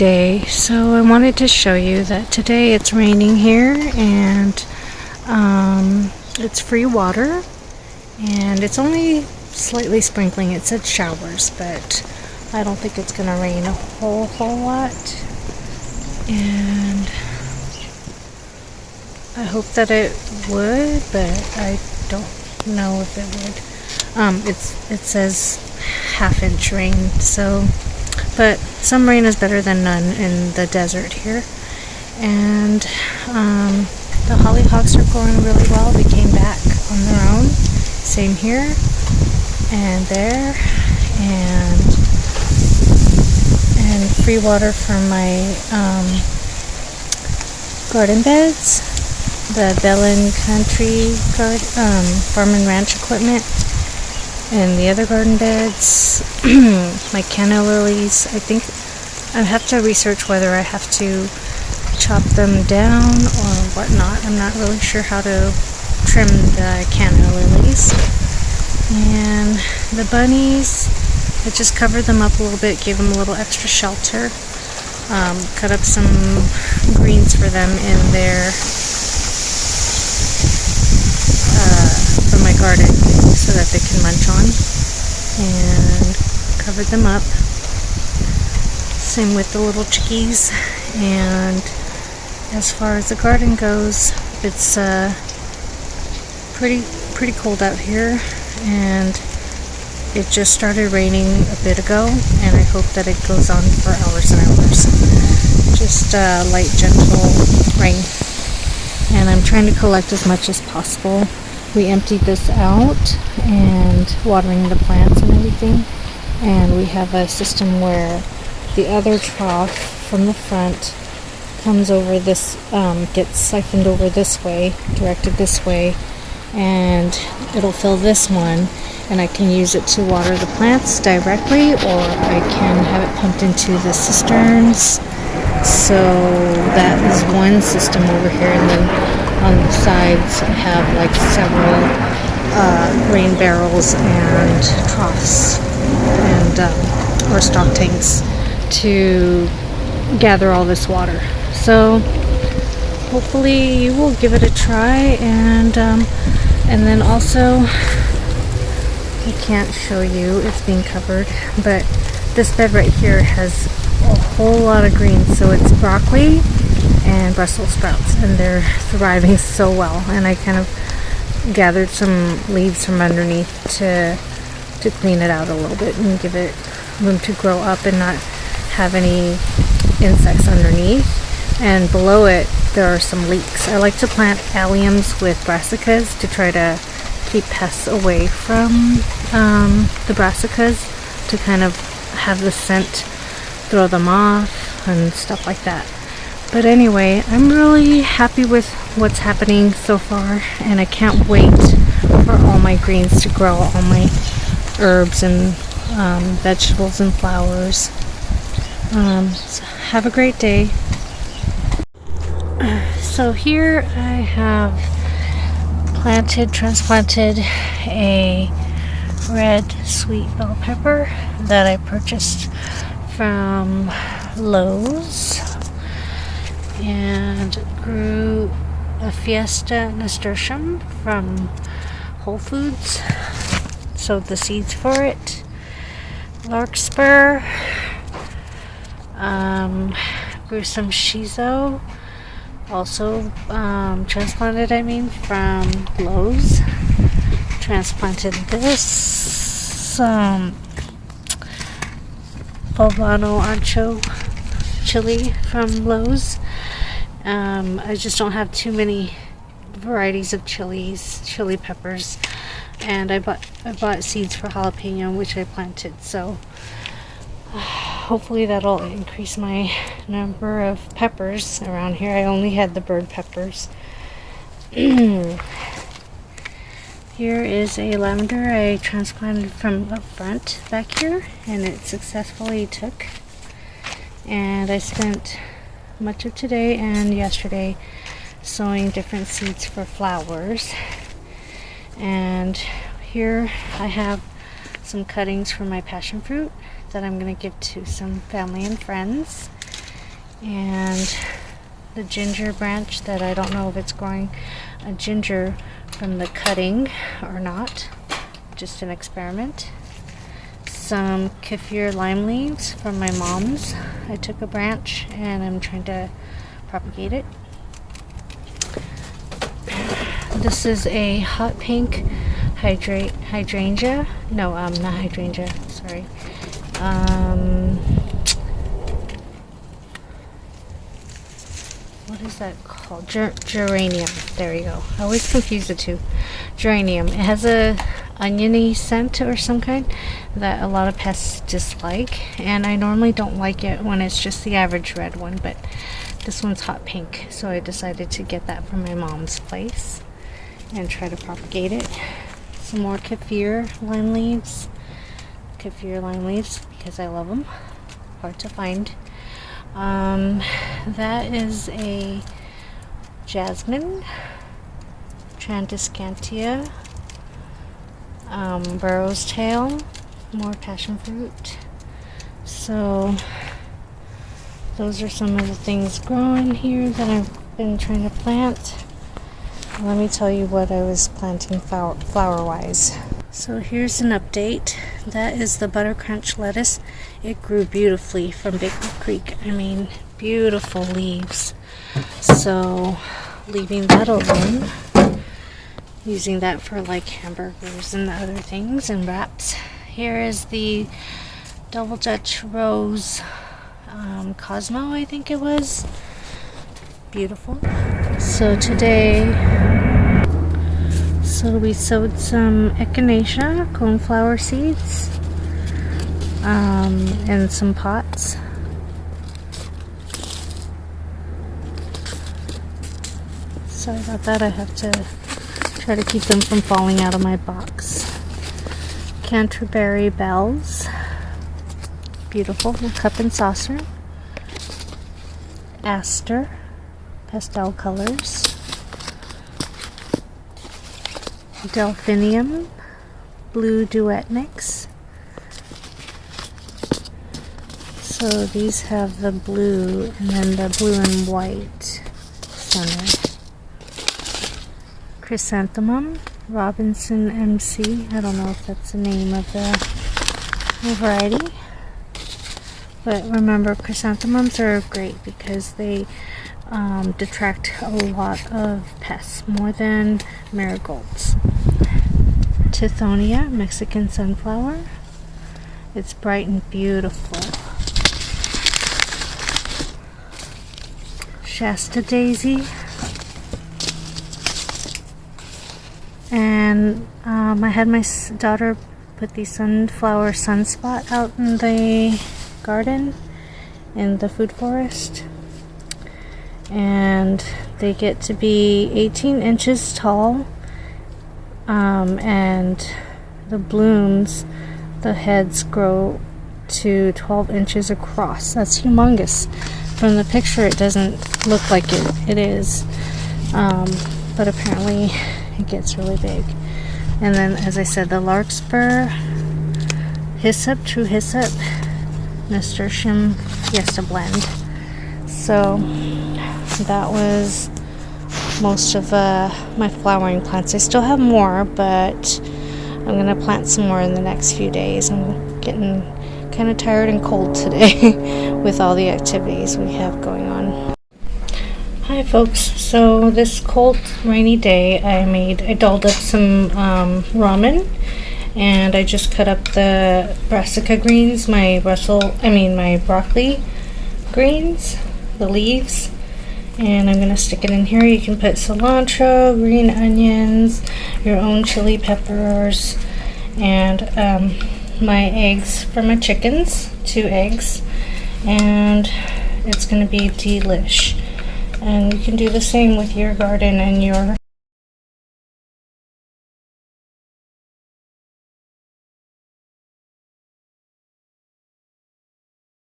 day. So I wanted to show you that today it's raining here, and it's free water, and it's only slightly sprinkling. It said showers, but I don't think it's gonna rain a whole lot, and I hope that it would, but I don't know if it would. It says half-inch rain, so, but some rain is better than none in the desert here. And the hollyhocks are growing really well. They came back on their own. Same here and there, and free water from my garden beds, the Bellin Country Farm and Ranch equipment, and the other garden beds, my canna lilies. I think I have to research whether I have to chop them down or whatnot. I'm not really sure how to trim the canna lilies. And the bunnies, I just covered them up a little bit, gave them a little extra shelter, cut up some greens for them in their from my garden so that they can munch on, and covered them up. Same with the little chickies. And as far as the garden goes, it's pretty cold out here, and it just started raining a bit ago, and I hope that it goes on for hours and hours. Just light, gentle rain. And I'm trying to collect as much as possible. We emptied this out and watering the plants and everything, and we have a system where the other trough from the front comes over this, gets siphoned over this way, directed this way, and it'll fill this one, and I can use it to water the plants directly, or I can have it pumped into the cisterns. So that is one system over here, and then on the sides I have like several rain barrels and troughs and or stock tanks to gather all this water. So hopefully you will give it a try, and then also, I can't show you, it's being covered, but this bed right here has a whole lot of greens. So it's broccoli and Brussels sprouts, and they're thriving so well. And I kind of gathered some leaves from underneath to clean it out a little bit and give it room to grow up and not have any insects underneath. And below it there are some leeks. I like to plant alliums with brassicas to try to keep pests away from the brassicas, to kind of have the scent throw them off and stuff like that. But anyway, I'm really happy with what's happening so far, and I can't wait for all my greens to grow, all my herbs and vegetables and flowers. So have a great day. So here I have transplanted a red sweet bell pepper that I purchased from Lowe's, and grew a Fiesta nasturtium from Whole Foods, sowed the seeds for it. Larkspur, grew some shiso, also transplanted, from Lowe's. Transplanted this poblano ancho chili from Lowe's. I just don't have too many varieties of chili peppers, and I bought seeds for jalapeno, which I planted. So hopefully that'll increase my number of peppers around here. I only had the bird peppers. Here is a lavender I transplanted from up front back here, and it successfully took. And I spent much of today and yesterday sowing different seeds for flowers. And here I have some cuttings from my passion fruit that I'm going to give to some family and friends. and the ginger branch that I don't know if it's growing a ginger from the cutting or not, just an experiment. Some kaffir lime leaves from my mom's. I took a branch and I'm trying to propagate it. This is a hot pink hydrangea. No, not hydrangea, sorry. What is that called? Geranium. There you go. I always confuse the two. Geranium. It has a oniony scent or some kind that a lot of pests dislike, and I normally don't like it when it's just the average red one, but this one's hot pink, so I decided to get that from my mom's place and try to propagate it. Some more kaffir lime leaves. Kaffir lime leaves because I love them. Hard to find. That is a jasmine, Tradescantia, burrow's tail, more passion fruit. So those are some of the things growing here that I've been trying to plant. Let me tell you what I was planting flower wise. So here's an update. That is the butter crunch lettuce. It grew beautifully from Big Creek. I mean, beautiful leaves. So leaving that alone, using that for like hamburgers and other things and wraps. Here is the Double Dutch Rose Cosmo, I think it was. Beautiful. So today, we sowed some echinacea, coneflower seeds, in some pots. Sorry about that, I have to try to keep them from falling out of my box. Canterbury bells, beautiful, cup and saucer. Aster, pastel colors. Delphinium, blue duet mix. So these have the blue and then the blue and white center. Chrysanthemum, Robinson MC. I don't know if that's the name of the variety. But remember, chrysanthemums are great because they detract a lot of pests, more than marigolds. Tithonia, Mexican sunflower. It's bright and beautiful. Shasta daisy. And I had my daughter put the sunflower sunspot out in the garden in the food forest, and they get to be 18 inches tall, and the blooms, the heads grow to 12 inches across. That's humongous. From the picture it doesn't look like it is, but apparently it gets really big. And then, as I said, the larkspur, hyssop, true hyssop, nasturtium fiesta blend. So that was most of my flowering plants. I still have more, but I'm gonna plant some more in the next few days. I'm getting kind of tired and cold today with all the activities we have going on. Hi folks, so this cold rainy day I dolled up some ramen, and I just cut up the brassica greens, my broccoli greens, the leaves, and I'm gonna stick it in here. You can put cilantro, green onions, your own chili peppers, and my eggs for my chickens, 2 eggs, and it's gonna be delish. And you can do the same with your garden and your